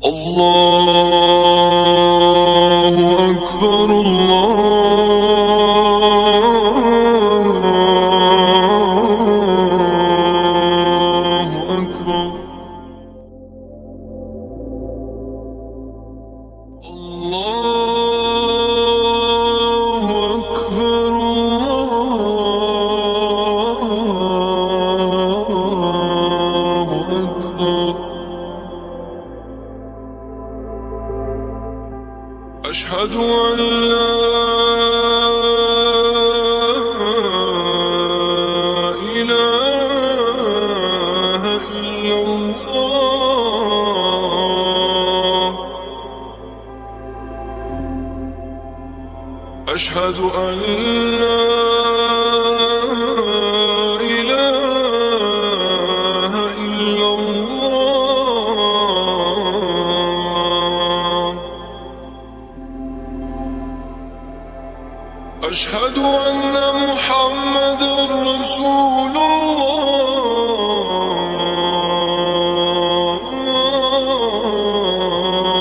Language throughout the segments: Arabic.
الله أكبر الله أكبر الله أكبر الله أكبر أشهد أن لا إله إلا الله أشهد أن لا إله إلا الله أشهد أن محمدًا رسول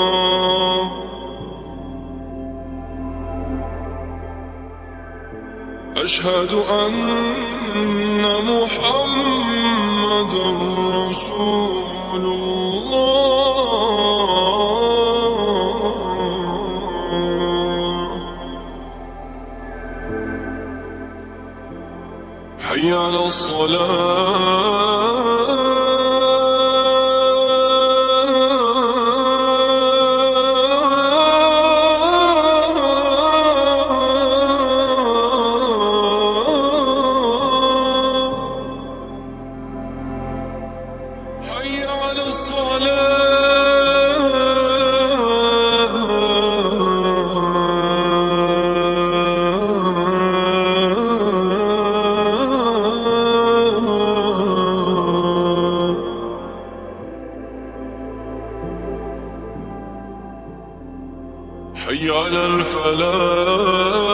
الله أشهد أن محمدًا رسول الله حي على الصلاة حي على الصلاة حي على الفلاح